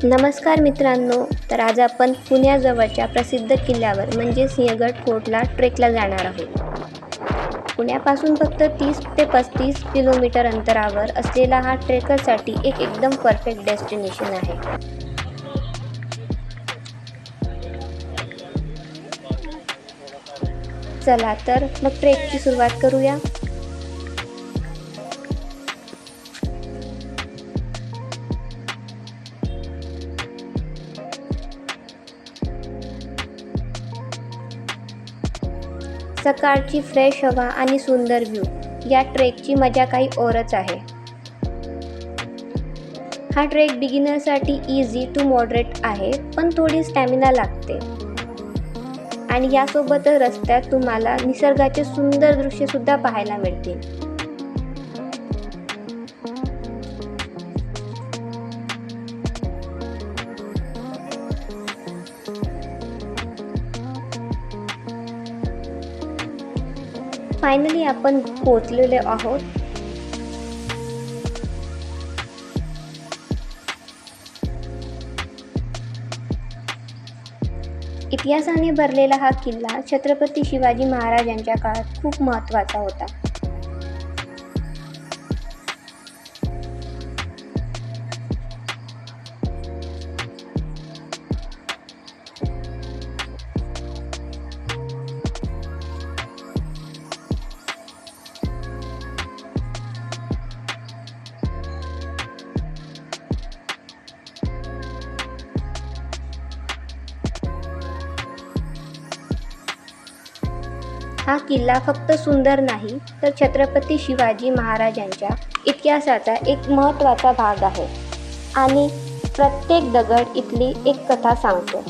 नमस्कार मित्रांनो. तर आज आपण पुण्याजवळच्या प्रसिद्ध किल्ल्यावर म्हणजे सिंहगड फोर्टला ट्रेकला जाणार आहोत. पुण्यापासून फक्त 30 ते 35 किलोमीटर अंतरावर असलेला हा ट्रेकरसाठी एक एकदम परफेक्ट डेस्टिनेशन आहे. चला तर मग ट्रेकची सुरुवात करूया. सकाळची फ्रेश हवा आणि सुंदर व्ह्यू, या ट्रेकची मजा काही औरच आहे. हा ट्रेक बिगिनरसाठी इझी टू मॉडरेट आहे, पण थोडी स्टॅमिना लागते. आणि यासोबतच रस्त्यात तुम्हाला निसर्गाचे सुंदर दृश्य सुद्धा पाहायला मिळतील. फायनली आपण पोहोचलेलो आहोत. इतिहासाने भरलेला हा किल्ला छत्रपती शिवाजी महाराजांच्या काळात खूप महत्त्वाचा होता. हा किल्ला फक्त सुंदर नाही, तर छत्रपती शिवाजी महाराजांच्या इतिहासाचा एक महत्त्वाचा भाग आहे आणि प्रत्येक दगड इथली एक कथा सांगतो.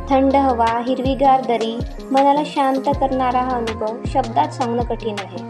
थंड हवा, हिरवीगार दरी, मनाला शांत करणारा हा अनुभव शब्दात सांगणं कठीण आहे.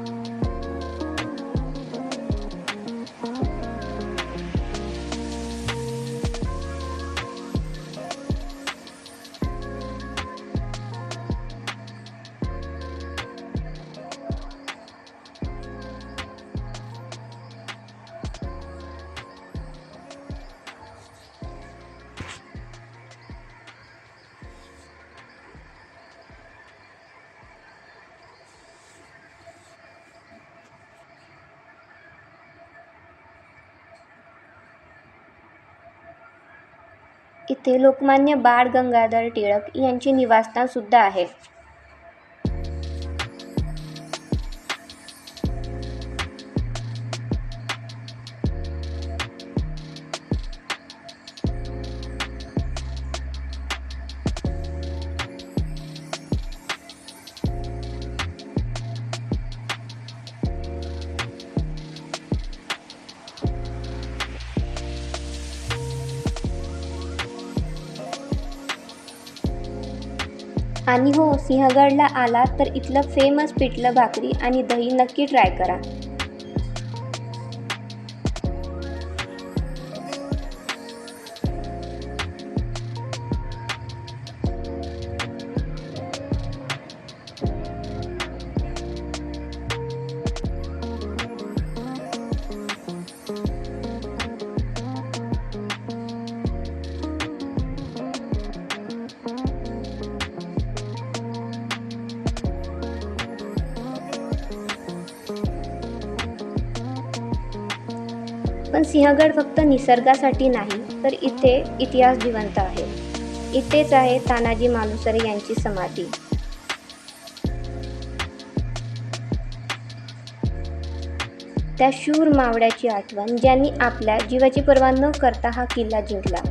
इथे लोकमान्य बाळ गंगाधर टिळक यांचे निवासस्थान सुद्धा आहे. आणि हो, सिंहगडला आला तर इथलं फेमस पिठलं भाकरी आणि दही नक्की ट्राय करा. पण सिंहगड फक्त निसर्गासाठी नाही, तर इथे इतिहास जिवंत आहे. इथेच आहे तानाजी मालुसरे यांची समाधी. त्या शूर मावळ्याची आठवण ज्यांनी आपल्या जीवाची पर्वा न करता हा किल्ला जिंकला.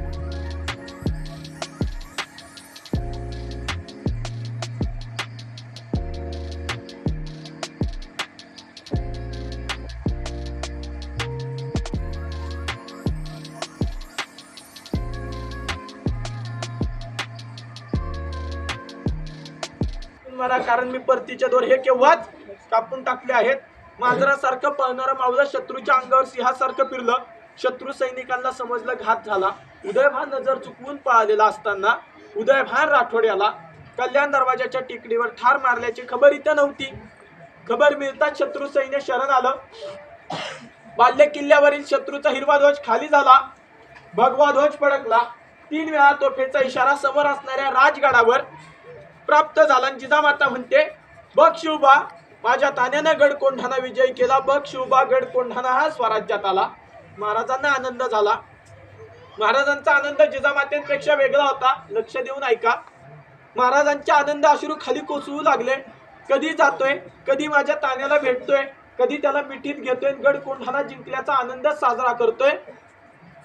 मारा, कारण मी परतीचे दोर हे केव्हाच कापून टाकले आहेत. मांजरासारखं पळणारं मावळं शत्रूच्या अंगावर सिंहासारखं फिरलं. शत्रू सैनिकांना समजलं घात झाला. उदयभान नजर चुकवून पळालेला असताना उदयभान राठोड्याला कल्याण दरवाजाच्या टेकडीवर ठार मारल्याची खबर इथं नव्हती. खबर मिळताच शत्रू सैन्य शरण आलं. बाल्य किल्ल्यावरील शत्रूचा हिरवा ध्वज खाली झाला, भगवा ध्वज फडकला. 3 वेळा तोफेचा इशारा समोर असणाऱ्या राजगडावर प्राप्त झाला. जिजामाता म्हणते, बघ शिवबा, माझ्या तान्यानं गड कोंढाणा विजय केला. बघ शिवबा, गड कोंढाणा हा स्वराज्यात आला. महाराजांना आनंद झाला. महाराजांचा आनंद जिजामातेपेक्षा वेगळा होता. लक्ष देऊन ऐका. महाराजांचे आनंद अश्रू खाली कोसळू लागले. कधी जातोय, कधी माझ्या तान्याला भेटतोय, कधी त्याला मिठीत घेतोय, गड कोंढाणा जिंकल्याचा आनंद साजरा करतोय.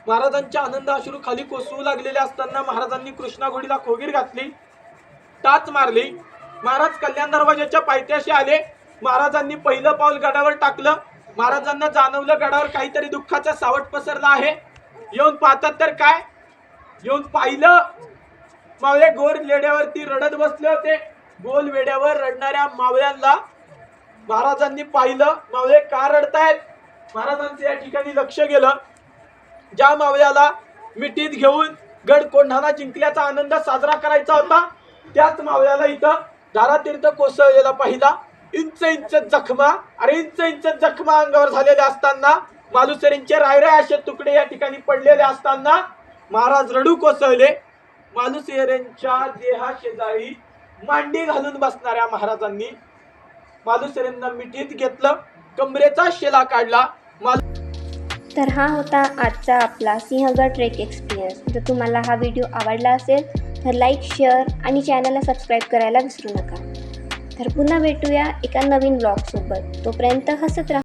महाराजांच्या आनंद अश्रू खाली कोसळू लागलेले असताना महाराजांनी कृष्णा घोडीला खोगीर घातली, टाच मारली. महाराज कल्याण दरवाजाच्या पायथ्याशी आले. महाराजांनी पहिलं पाऊल गडावर टाकलं. महाराजांना जाणवलं गडावर काहीतरी दुःखाचा सावट पसरला आहे. येऊन पाहतात तर काय, येऊन पाहिलं मावळे गोर लेड्यावरती रडत बसले होते. गोल वेड्यावर रडणाऱ्या मावळ्यांना महाराजांनी पाहिलं. मावळे का रडतायत? महाराजांचं या ठिकाणी लक्ष गेलं. ज्या मावळ्याला मिठीत घेऊन गड कोंढाणा जिंकल्याचा आनंद साजरा करायचा होता, त्याच मावळ्याला इथं धारातीर्थ कोसळलेला पाहिला. इंच इंच जखमा, अरे इंच इंच जखमा अंगावर झालेल्या असताना, मालुसरेंचे रायराय असे तुकडे या ठिकाणी पडलेले असताना महाराज रडू कोसळले. मालुसरेंच्या देहा शेजारी मांडी घालून बसणाऱ्या महाराजांनी मालुसरेंना मिठीत घेतलं, कमरेचा शेला काढला. तर हा होता आजचा आपला सिंहगड ट्रेक एक्सपिरियन्स. जर तुम्हाला हा व्हिडिओ आवडला असेल तर लाईक, शेअर आणि चॅनलला सबस्क्राईब करायला विसरू नका. तर पुन्हा भेटूया एका नवीन ब्लॉगसोबत. तोपर्यंत हसत राहा.